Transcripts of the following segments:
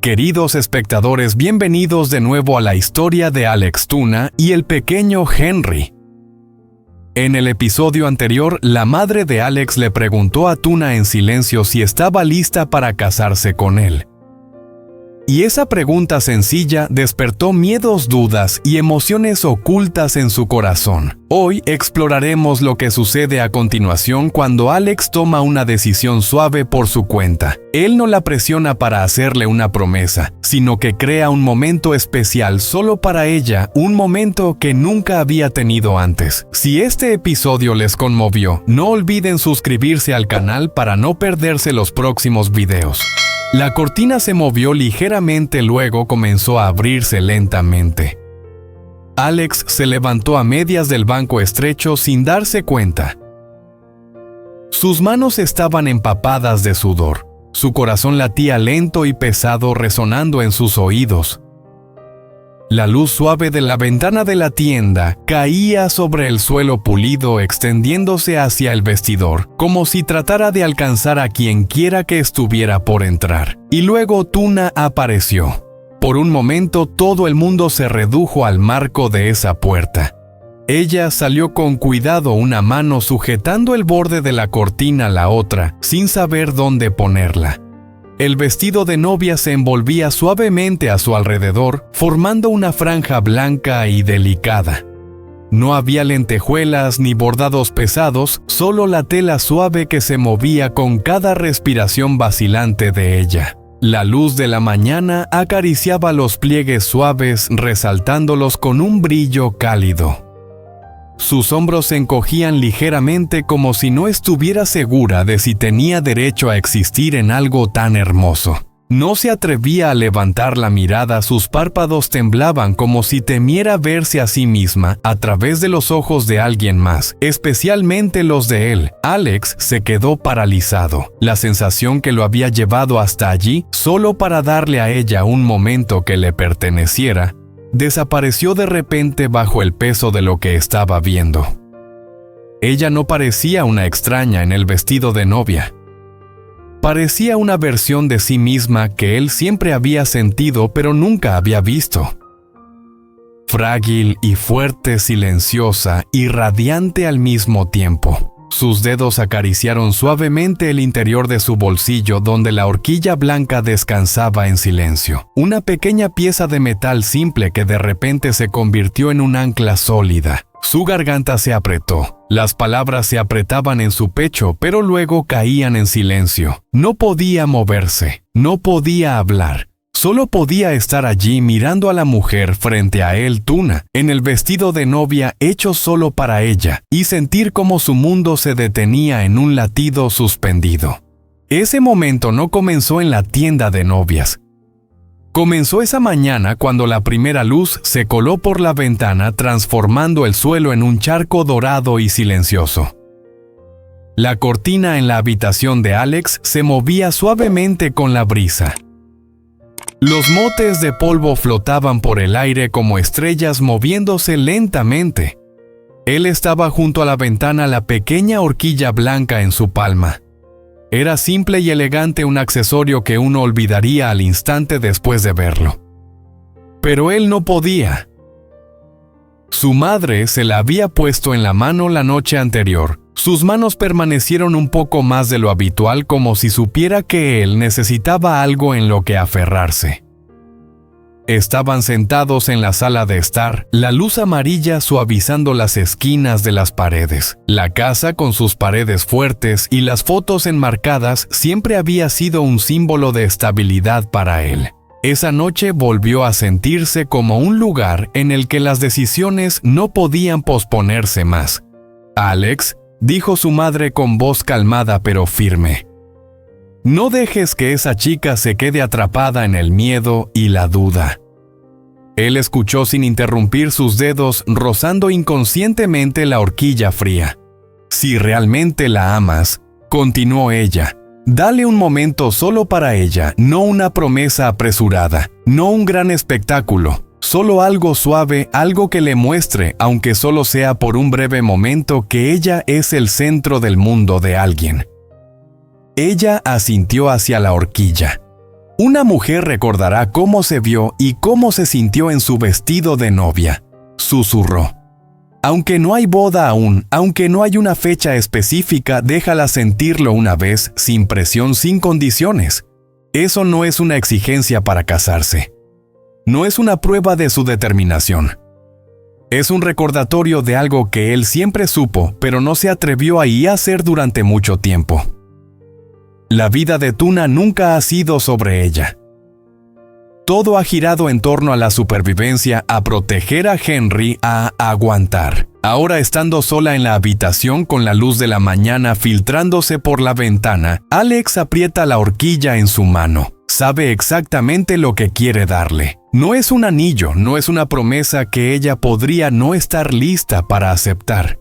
Queridos espectadores, bienvenidos de nuevo a la historia de Alex Tuna y el pequeño Henry. En el episodio anterior, la madre de Alex le preguntó a Tuna en silencio si estaba lista para casarse con él. Y esa pregunta sencilla despertó miedos, dudas y emociones ocultas en su corazón. Hoy exploraremos lo que sucede a continuación cuando Alex toma una decisión suave por su cuenta. Él no la presiona para hacerle una promesa, sino que crea un momento especial solo para ella, un momento que nunca había tenido antes. Si este episodio les conmovió, no olviden suscribirse al canal para no perderse los próximos videos. La cortina se movió ligeramente, luego comenzó a abrirse lentamente. Alex se levantó a medias del banco estrecho sin darse cuenta. Sus manos estaban empapadas de sudor. Su corazón latía lento y pesado, resonando en sus oídos. La luz suave de la ventana de la tienda caía sobre el suelo pulido, extendiéndose hacia el vestidor, como si tratara de alcanzar a quien quiera que estuviera por entrar. Y luego Tuna apareció. Por un momento todo el mundo se redujo al marco de esa puerta. Ella salió con cuidado, una mano sujetando el borde de la cortina, la otra, sin saber dónde ponerla. El vestido de novia se envolvía suavemente a su alrededor, formando una franja blanca y delicada. No había lentejuelas ni bordados pesados, solo la tela suave que se movía con cada respiración vacilante de ella. La luz de la mañana acariciaba los pliegues suaves, resaltándolos con un brillo cálido. Sus hombros se encogían ligeramente, como si no estuviera segura de si tenía derecho a existir en algo tan hermoso. No se atrevía a levantar la mirada, sus párpados temblaban como si temiera verse a sí misma a través de los ojos de alguien más, especialmente los de él. Alex se quedó paralizado. La sensación que lo había llevado hasta allí, solo para darle a ella un momento que le perteneciera, desapareció de repente bajo el peso de lo que estaba viendo. Ella no parecía una extraña en el vestido de novia. Parecía una versión de sí misma que él siempre había sentido pero nunca había visto. Frágil y fuerte, silenciosa y radiante al mismo tiempo. Sus dedos acariciaron suavemente el interior de su bolsillo, donde la horquilla blanca descansaba en silencio. Una pequeña pieza de metal simple que de repente se convirtió en un ancla sólida. Su garganta se apretó. Las palabras se apretaban en su pecho, pero luego caían en silencio. No podía moverse, no podía hablar. Solo podía estar allí mirando a la mujer frente a él, Tuna, en el vestido de novia hecho solo para ella, y sentir cómo su mundo se detenía en un latido suspendido. Ese momento no comenzó en la tienda de novias. Comenzó esa mañana cuando la primera luz se coló por la ventana, transformando el suelo en un charco dorado y silencioso. La cortina en la habitación de Alex se movía suavemente con la brisa. Los motes de polvo flotaban por el aire como estrellas moviéndose lentamente. Él estaba junto a la ventana, la pequeña horquilla blanca en su palma. Era simple y elegante, un accesorio que uno olvidaría al instante después de verlo. Pero él no podía. Su madre se la había puesto en la mano la noche anterior. Sus manos permanecieron un poco más de lo habitual, como si supiera que él necesitaba algo en lo que aferrarse. Estaban sentados en la sala de estar, la luz amarilla suavizando las esquinas de las paredes. La casa, con sus paredes fuertes y las fotos enmarcadas, siempre había sido un símbolo de estabilidad para él. Esa noche volvió a sentirse como un lugar en el que las decisiones no podían posponerse más. «Alex», dijo su madre con voz calmada pero firme, «no dejes que esa chica se quede atrapada en el miedo y la duda». Él escuchó sin interrumpir, sus dedos rozando inconscientemente la horquilla fría. «Si realmente la amas», continuó ella, «dale un momento solo para ella, no una promesa apresurada, no un gran espectáculo. Solo algo suave, algo que le muestre, aunque solo sea por un breve momento, que ella es el centro del mundo de alguien». Ella asintió hacia la horquilla. Una mujer recordará cómo se vio y cómo se sintió en su vestido de novia, susurró. Aunque no hay boda aún, aunque no hay una fecha específica, déjala sentirlo una vez, sin presión, sin condiciones. Eso no es una exigencia para casarse. No es una prueba de su determinación. Es un recordatorio de algo que él siempre supo, pero no se atrevió a hacer durante mucho tiempo. La vida de Tuna nunca ha sido sobre ella. Todo ha girado en torno a la supervivencia, a proteger a Henry, a aguantar. Ahora, estando sola en la habitación con la luz de la mañana filtrándose por la ventana, Alex aprieta la horquilla en su mano. Sabe exactamente lo que quiere darle. No es un anillo, no es una promesa que ella podría no estar lista para aceptar.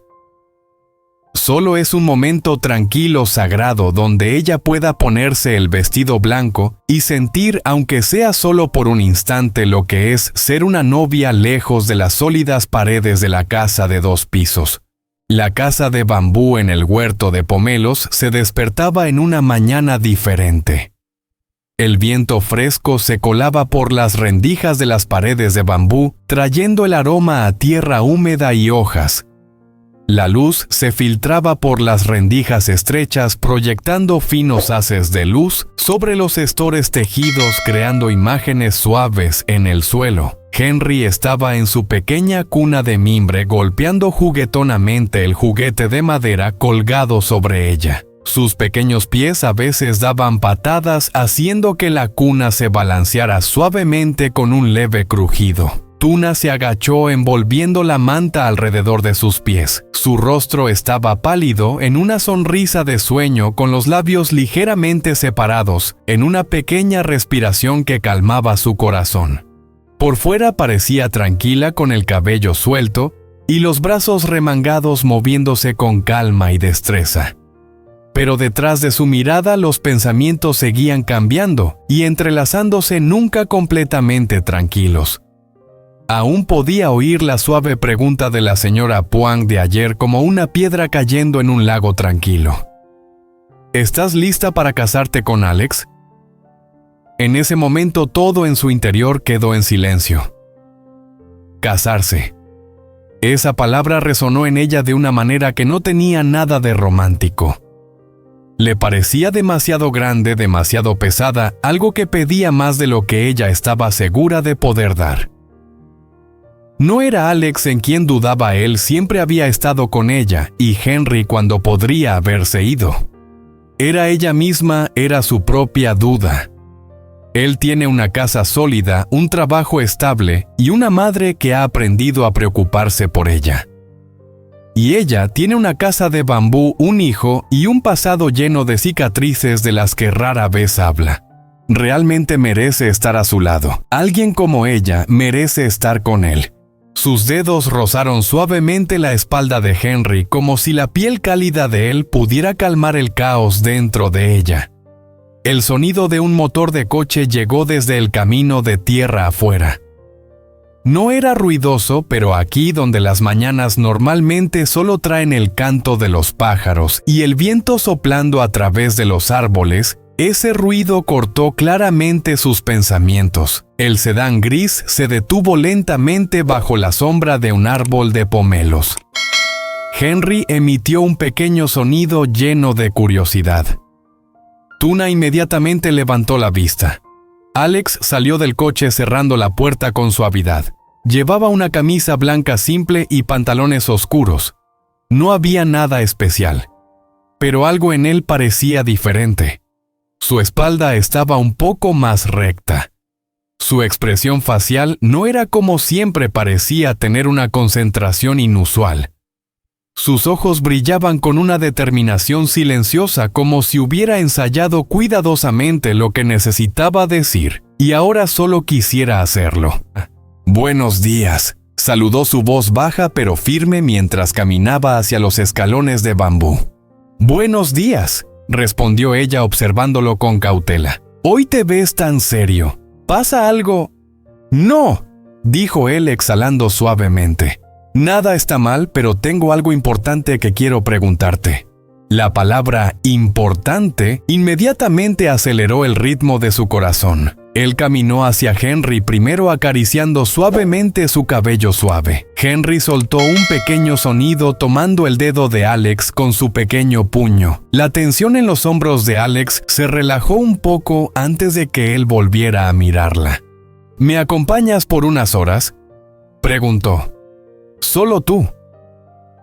Solo es un momento tranquilo, sagrado, donde ella pueda ponerse el vestido blanco y sentir, aunque sea solo por un instante, lo que es ser una novia lejos de las sólidas paredes de la casa de 2 pisos. La casa de bambú en el huerto de Pomelos se despertaba en una mañana diferente. El viento fresco se colaba por las rendijas de las paredes de bambú, trayendo el aroma a tierra húmeda y hojas. La luz se filtraba por las rendijas estrechas, proyectando finos haces de luz sobre los estores tejidos, creando imágenes suaves en el suelo. Henry estaba en su pequeña cuna de mimbre, golpeando juguetonamente el juguete de madera colgado sobre ella. Sus pequeños pies a veces daban patadas, haciendo que la cuna se balanceara suavemente con un leve crujido. Tuna se agachó envolviendo la manta alrededor de sus pies. Su rostro estaba pálido en una sonrisa de sueño, con los labios ligeramente separados, en una pequeña respiración que calmaba su corazón. Por fuera parecía tranquila, con el cabello suelto y los brazos remangados, moviéndose con calma y destreza. Pero detrás de su mirada los pensamientos seguían cambiando y entrelazándose, nunca completamente tranquilos. Aún podía oír la suave pregunta de la señora Poang de ayer como una piedra cayendo en un lago tranquilo. ¿Estás lista para casarte con Alex? En ese momento todo en su interior quedó en silencio. Casarse. Esa palabra resonó en ella de una manera que no tenía nada de romántico. Le parecía demasiado grande, demasiado pesada, algo que pedía más de lo que ella estaba segura de poder dar. No era Alex en quien dudaba, él siempre había estado con ella, y Henry cuando podría haberse ido. Era ella misma, era su propia duda. Él tiene una casa sólida, un trabajo estable y una madre que ha aprendido a preocuparse por ella. Y ella tiene una casa de bambú, un hijo y un pasado lleno de cicatrices de las que rara vez habla. Realmente merece estar a su lado. Alguien como ella merece estar con él. Sus dedos rozaron suavemente la espalda de Henry, como si la piel cálida de él pudiera calmar el caos dentro de ella. El sonido de un motor de coche llegó desde el camino de tierra afuera. No era ruidoso, pero aquí donde las mañanas normalmente solo traen el canto de los pájaros y el viento soplando a través de los árboles, ese ruido cortó claramente sus pensamientos. El sedán gris se detuvo lentamente bajo la sombra de un árbol de pomelos. Henry emitió un pequeño sonido lleno de curiosidad. Tuna inmediatamente levantó la vista. Alex salió del coche cerrando la puerta con suavidad. Llevaba una camisa blanca simple y pantalones oscuros. No había nada especial, pero algo en él parecía diferente. Su espalda estaba un poco más recta. Su expresión facial no era como siempre, parecía tener una concentración inusual. Sus ojos brillaban con una determinación silenciosa, como si hubiera ensayado cuidadosamente lo que necesitaba decir, y ahora solo quisiera hacerlo. «Buenos días», saludó su voz baja pero firme mientras caminaba hacia los escalones de bambú. «Buenos días», respondió ella observándolo con cautela. «Hoy te ves tan serio. ¿Pasa algo?» «No», dijo él exhalando suavemente. «Nada está mal, pero tengo algo importante que quiero preguntarte». La palabra importante inmediatamente aceleró el ritmo de su corazón. Él caminó hacia Henry, primero acariciando suavemente su cabello suave. Henry soltó un pequeño sonido tomando el dedo de Alex con su pequeño puño. La tensión en los hombros de Alex se relajó un poco antes de que él volviera a mirarla. ¿Me acompañas por unas horas?, preguntó. «Solo tú».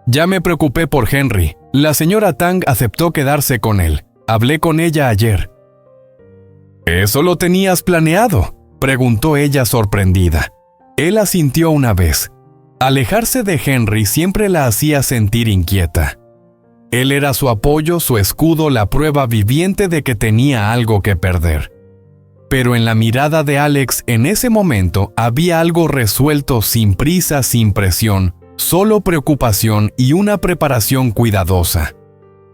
Ya me preocupé por Henry. La señora Tang aceptó quedarse con él. Hablé con ella ayer. ¿Eso lo tenías planeado?, preguntó ella sorprendida. Él asintió una vez. Alejarse de Henry siempre la hacía sentir inquieta. Él era su apoyo, su escudo, la prueba viviente de que tenía algo que perder. Pero en la mirada de Alex en ese momento había algo resuelto, sin prisa, sin presión, solo preocupación y una preparación cuidadosa.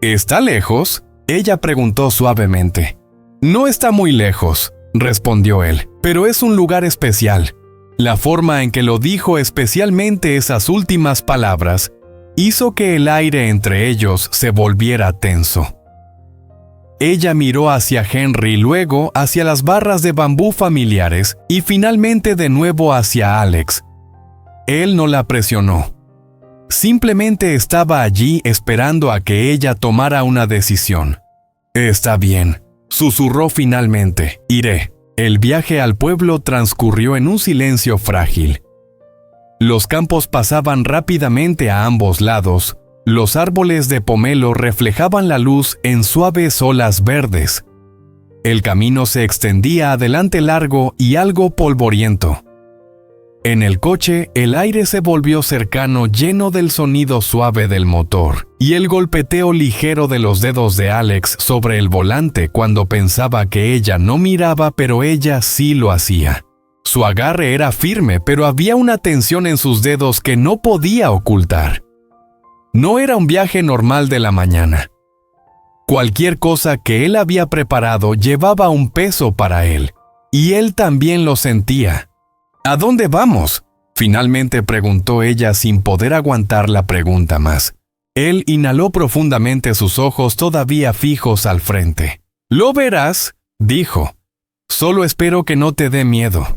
¿Está lejos?, ella preguntó suavemente. «No está muy lejos», respondió él, «pero es un lugar especial». La forma en que lo dijo, especialmente esas últimas palabras, hizo que el aire entre ellos se volviera tenso. Ella miró hacia Henry, luego hacia las barras de bambú familiares y finalmente de nuevo hacia Alex. Él no la presionó. Simplemente estaba allí esperando a que ella tomara una decisión. «Está bien», susurró finalmente. «Iré». El viaje al pueblo transcurrió en un silencio frágil. Los campos pasaban rápidamente a ambos lados. Los árboles de pomelo reflejaban la luz en suaves olas verdes. El camino se extendía adelante largo y algo polvoriento. En el coche, el aire se volvió cercano, lleno del sonido suave del motor y el golpeteo ligero de los dedos de Alex sobre el volante cuando pensaba que ella no miraba, pero ella sí lo hacía. Su agarre era firme, pero había una tensión en sus dedos que no podía ocultar. No era un viaje normal de la mañana. Cualquier cosa que él había preparado llevaba un peso para él, y él también lo sentía. «¿A dónde vamos?», finalmente preguntó ella sin poder aguantar la pregunta más. Él inhaló profundamente, sus ojos todavía fijos al frente. «Lo verás», dijo. «Solo espero que no te dé miedo».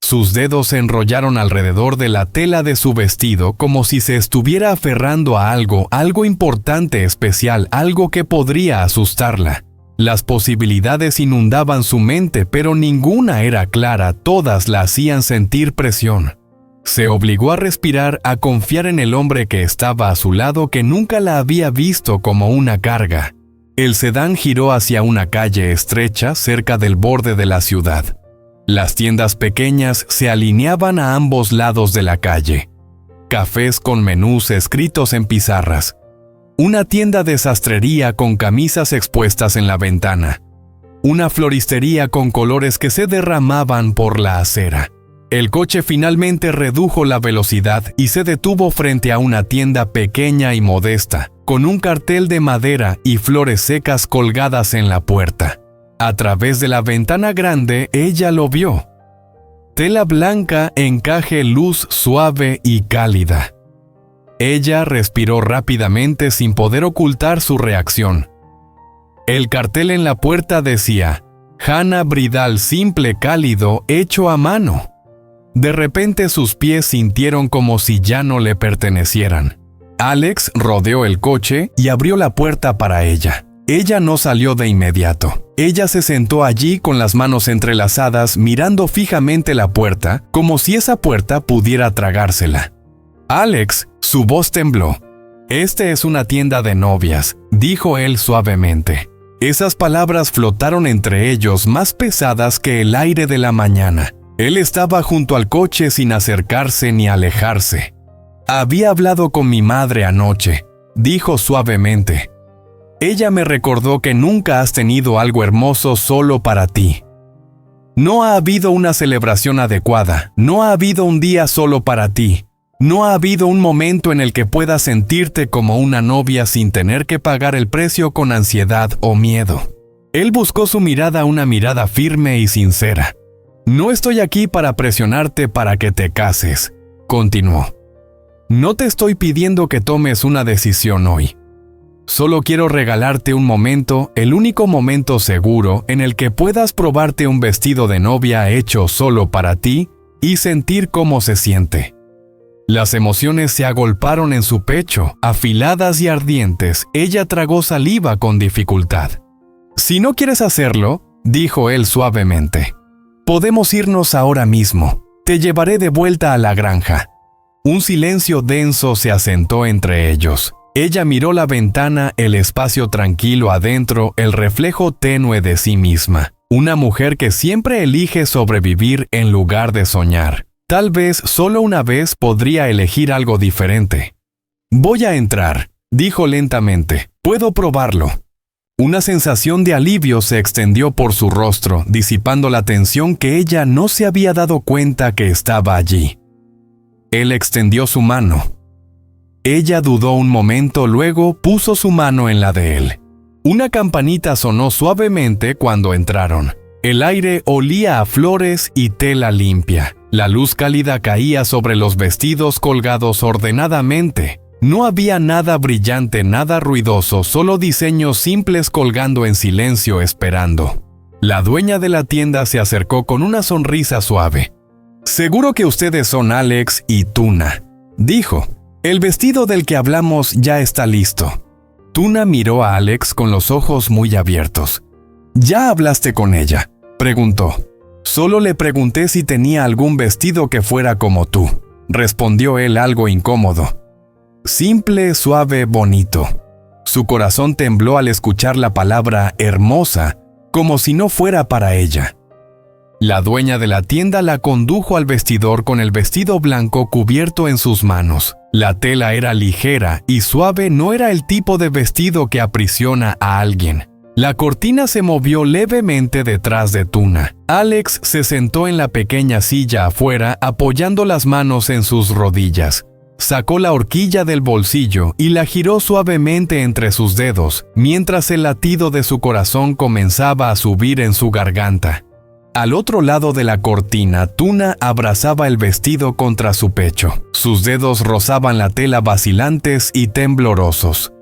Sus dedos se enrollaron alrededor de la tela de su vestido como si se estuviera aferrando a algo importante, especial, algo que podría asustarla. Las posibilidades inundaban su mente, pero ninguna era clara, todas la hacían sentir presión. Se obligó a respirar, a confiar en el hombre que estaba a su lado, que nunca la había visto como una carga. El sedán giró hacia una calle estrecha cerca del borde de la ciudad. Las tiendas pequeñas se alineaban a ambos lados de la calle. Cafés con menús escritos en pizarras. Una tienda de sastrería con camisas expuestas en la ventana. Una floristería con colores que se derramaban por la acera. El coche finalmente redujo la velocidad y se detuvo frente a una tienda pequeña y modesta, con un cartel de madera y flores secas colgadas en la puerta. A través de la ventana grande, ella lo vio. Tela blanca, encaje, luz suave y cálida. Ella respiró rápidamente sin poder ocultar su reacción. El cartel en la puerta decía: «Hannah Bridal, simple, cálido, hecho a mano». De repente sus pies sintieron como si ya no le pertenecieran. Alex rodeó el coche y abrió la puerta para ella. Ella no salió de inmediato. Ella se sentó allí con las manos entrelazadas, mirando fijamente la puerta, como si esa puerta pudiera tragársela. «Alex», su voz tembló. «Este es una tienda de novias», dijo él suavemente. Esas palabras flotaron entre ellos, más pesadas que el aire de la mañana. Él estaba junto al coche sin acercarse ni alejarse. «Había hablado con mi madre anoche», dijo suavemente. «Ella me recordó que nunca has tenido algo hermoso solo para ti. No ha habido una celebración adecuada, no ha habido un día solo para ti. No ha habido un momento en el que puedas sentirte como una novia sin tener que pagar el precio con ansiedad o miedo». Él buscó su mirada, una mirada firme y sincera. «No estoy aquí para presionarte para que te cases», continuó. «No te estoy pidiendo que tomes una decisión hoy. Solo quiero regalarte un momento, el único momento seguro en el que puedas probarte un vestido de novia hecho solo para ti y sentir cómo se siente. Las emociones se agolparon en su pecho, afiladas y ardientes. Ella tragó saliva con dificultad. «Si no quieres hacerlo», dijo él suavemente, «podemos irnos ahora mismo. Te llevaré de vuelta a la granja». Un silencio denso se asentó entre ellos. Ella miró la ventana, el espacio tranquilo adentro, el reflejo tenue de sí misma. Una mujer que siempre elige sobrevivir en lugar de soñar. Tal vez solo una vez podría elegir algo diferente. «Voy a entrar», dijo lentamente. «Puedo probarlo». Una sensación de alivio se extendió por su rostro, disipando la tensión que ella no se había dado cuenta que estaba allí. Él extendió su mano. Ella dudó un momento, luego puso su mano en la de él. Una campanita sonó suavemente cuando entraron. El aire olía a flores y tela limpia. La luz cálida caía sobre los vestidos colgados ordenadamente. No había nada brillante, nada ruidoso, solo diseños simples colgando en silencio esperando. La dueña de la tienda se acercó con una sonrisa suave. «Seguro que ustedes son Alex y Tuna», dijo. «El vestido del que hablamos ya está listo». Tuna miró a Alex con los ojos muy abiertos. «¿Ya hablaste con ella?», preguntó. «Solo le pregunté si tenía algún vestido que fuera como tú», respondió él algo incómodo. «Simple, suave, bonito». Su corazón tembló al escuchar la palabra hermosa, como si no fuera para ella. La dueña de la tienda la condujo al vestidor con el vestido blanco cubierto en sus manos. La tela era ligera y suave, no era el tipo de vestido que aprisiona a alguien. La cortina se movió levemente detrás de Tuna. Alex se sentó en la pequeña silla afuera, apoyando las manos en sus rodillas. Sacó la horquilla del bolsillo y la giró suavemente entre sus dedos, mientras el latido de su corazón comenzaba a subir en su garganta. Al otro lado de la cortina, Tuna abrazaba el vestido contra su pecho. Sus dedos rozaban la tela vacilantes y temblorosos.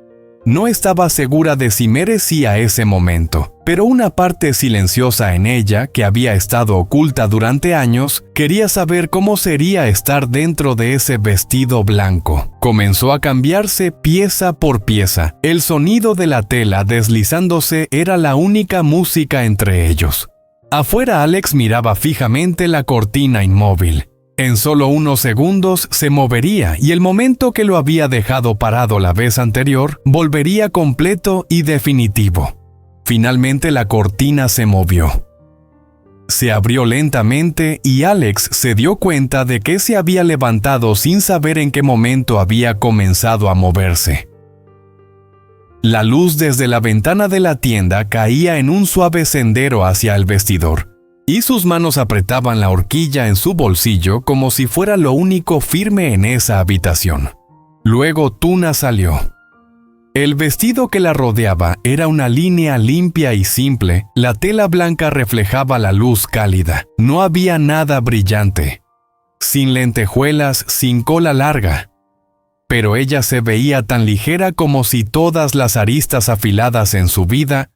No estaba segura de si merecía ese momento, pero una parte silenciosa en ella, que había estado oculta durante años, quería saber cómo sería estar dentro de ese vestido blanco. Comenzó a cambiarse pieza por pieza. El sonido de la tela deslizándose era la única música entre ellos. Afuera, Alex miraba fijamente la cortina inmóvil. En solo unos segundos se movería y el momento que lo había dejado parado la vez anterior volvería completo y definitivo. Finalmente la cortina se movió. Se abrió lentamente y Alex se dio cuenta de que se había levantado sin saber en qué momento había comenzado a moverse. La luz desde la ventana de la tienda caía en un suave sendero hacia el vestidor, y sus manos apretaban la horquilla en su bolsillo como si fuera lo único firme en esa habitación. Luego Tuna salió. El vestido que la rodeaba era una línea limpia y simple. La tela blanca reflejaba la luz cálida. No había nada brillante. Sin lentejuelas, sin cola larga. Pero ella se veía tan ligera como si todas las aristas afiladas en su vida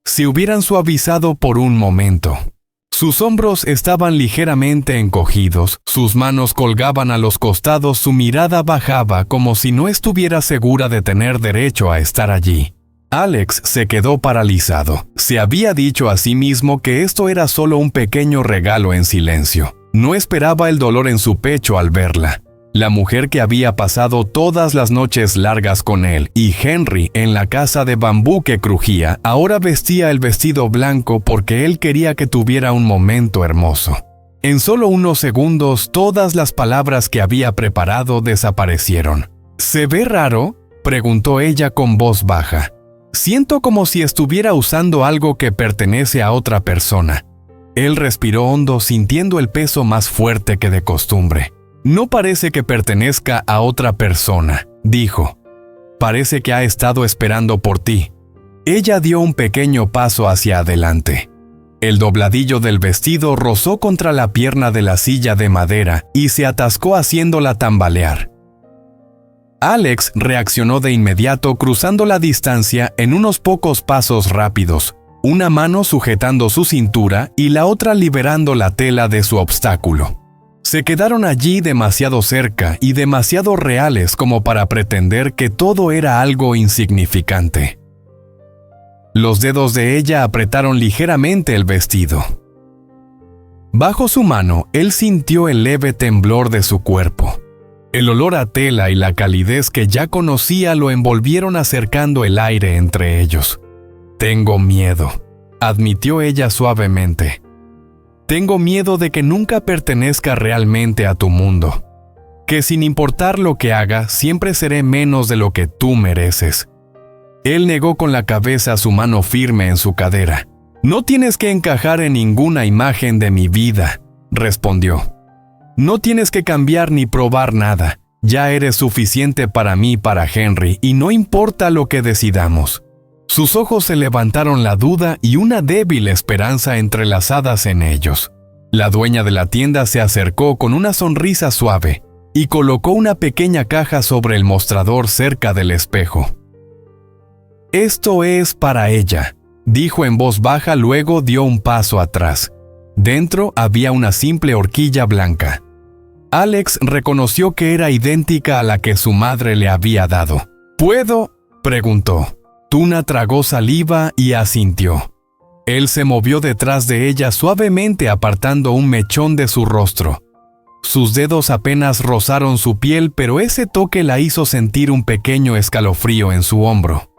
se hubieran suavizado por un momento. Sus hombros estaban ligeramente encogidos, sus manos colgaban a los costados, su mirada bajaba como si no estuviera segura de tener derecho a estar allí. Alex se quedó paralizado. Se había dicho a sí mismo que esto era solo un pequeño regalo en silencio. No esperaba el dolor en su pecho al verla. La mujer que había pasado todas las noches largas con él y Henry en la casa de bambú que crujía, ahora vestía el vestido blanco porque él quería que tuviera un momento hermoso. En solo unos segundos, todas las palabras que había preparado desaparecieron. ¿Se ve raro?, preguntó ella con voz baja. Siento como si estuviera usando algo que pertenece a otra persona. Él respiró hondo, sintiendo el peso más fuerte que de costumbre. No parece que pertenezca a otra persona, dijo. Parece que ha estado esperando por ti. Ella dio un pequeño paso hacia adelante. El dobladillo del vestido rozó contra la pierna de la silla de madera y se atascó haciéndola tambalear. Alex reaccionó de inmediato cruzando la distancia en unos pocos pasos rápidos, una mano sujetando su cintura y la otra liberando la tela de su obstáculo. Se quedaron allí demasiado cerca y demasiado reales como para pretender que todo era algo insignificante. Los dedos de ella apretaron ligeramente el vestido. Bajo su mano, él sintió el leve temblor de su cuerpo. El olor a tela y la calidez que ya conocía lo envolvieron acercando el aire entre ellos. «Tengo miedo», admitió ella suavemente. «Tengo miedo de que nunca pertenezca realmente a tu mundo. Que sin importar lo que haga, siempre seré menos de lo que tú mereces». Él negó con la cabeza su mano firme en su cadera. «No tienes que encajar en ninguna imagen de mi vida», respondió. «No tienes que cambiar ni probar nada. Ya eres suficiente para mí, para Henry, y no importa lo que decidamos». Sus ojos se levantaron la duda y una débil esperanza entrelazadas en ellos. La dueña de la tienda se acercó con una sonrisa suave y colocó una pequeña caja sobre el mostrador cerca del espejo. «Esto es para ella», dijo en voz baja, luego dio un paso atrás. Dentro había una simple horquilla blanca. Alex reconoció que era idéntica a la que su madre le había dado. «¿Puedo?», preguntó. Tuna tragó saliva y asintió. Él se movió detrás de ella suavemente apartando un mechón de su rostro. Sus dedos apenas rozaron su piel, pero ese toque la hizo sentir un pequeño escalofrío en su hombro.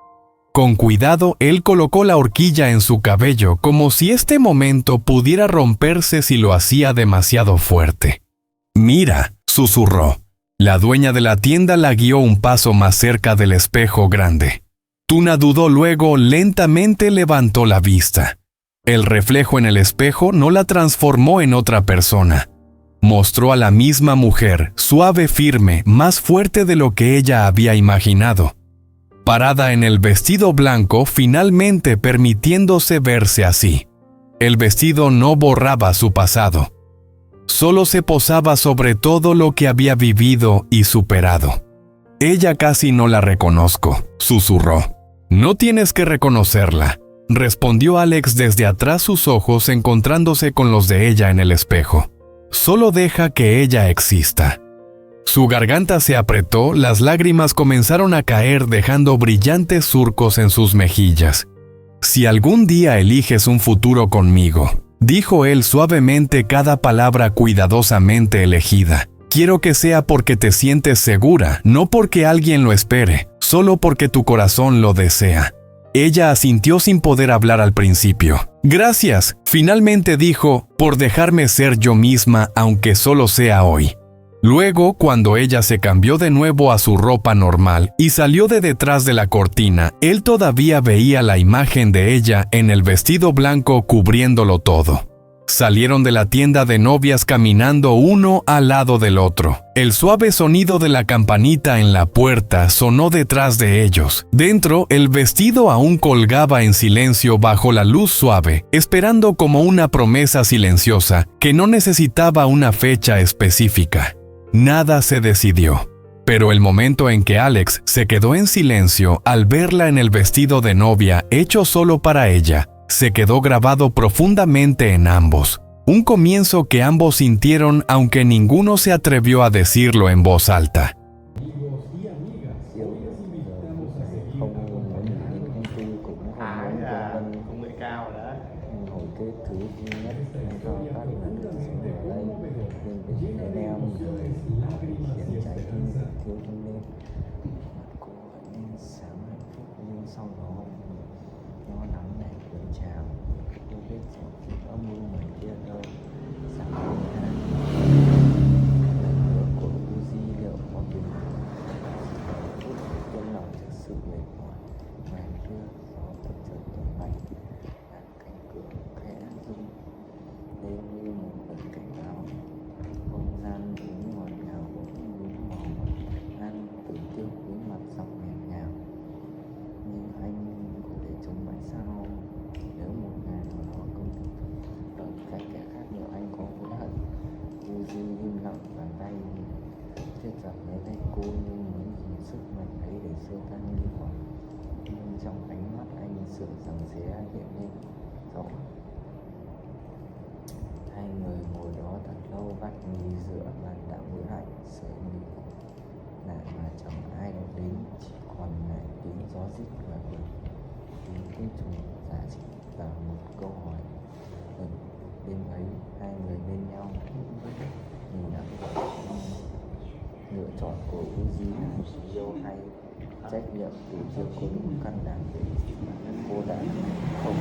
Con cuidado, él colocó la horquilla en su cabello, como si este momento pudiera romperse si lo hacía demasiado fuerte. «Mira», susurró. La dueña de la tienda la guió un paso más cerca del espejo grande. Tuna dudó, luego lentamente levantó la vista. El reflejo en el espejo no la transformó en otra persona. Mostró a la misma mujer, suave, firme, más fuerte de lo que ella había imaginado. Parada en el vestido blanco, finalmente permitiéndose verse así. El vestido no borraba su pasado. Solo se posaba sobre todo lo que había vivido y superado. «Ella casi no la reconozco», susurró. «No tienes que reconocerla», respondió Alex desde atrás, sus ojos encontrándose con los de ella en el espejo. «Solo deja que ella exista». Su garganta se apretó, las lágrimas comenzaron a caer dejando brillantes surcos en sus mejillas. «Si algún día eliges un futuro conmigo», dijo él suavemente, cada palabra cuidadosamente elegida, «quiero que sea porque te sientes segura, no porque alguien lo espere, solo porque tu corazón lo desea». Ella asintió sin poder hablar al principio. «Gracias», finalmente dijo, «por dejarme ser yo misma, aunque solo sea hoy». Luego, cuando ella se cambió de nuevo a su ropa normal y salió de detrás de la cortina, él todavía veía la imagen de ella en el vestido blanco cubriéndolo todo. Salieron de la tienda de novias caminando uno al lado del otro. El suave sonido de la campanita en la puerta sonó detrás de ellos. Dentro, el vestido aún colgaba en silencio bajo la luz suave, esperando como una promesa silenciosa que no necesitaba una fecha específica. Nada se decidió. Pero el momento en que Alex se quedó en silencio al verla en el vestido de novia hecho solo para ella, se quedó grabado profundamente en ambos. Un comienzo que ambos sintieron aunque ninguno se atrevió a decirlo en voz alta. sẽ hiện lên rõ. Hai người ngồi đó thật lâu, vắt mì dựa bàn đảo bữa hạnh, sưởi mì lại mà chẳng ai động đến, chỉ còn lại tiếng gió rít ngoài vườn, tiếng côn trùng rả rích và một câu hỏi. Đêm ấy hai người bên nhau nhìn đã lựa chọn của Uzi là yêu hay trách nhiệm, từ chưa có đủ can đảm để cô đã không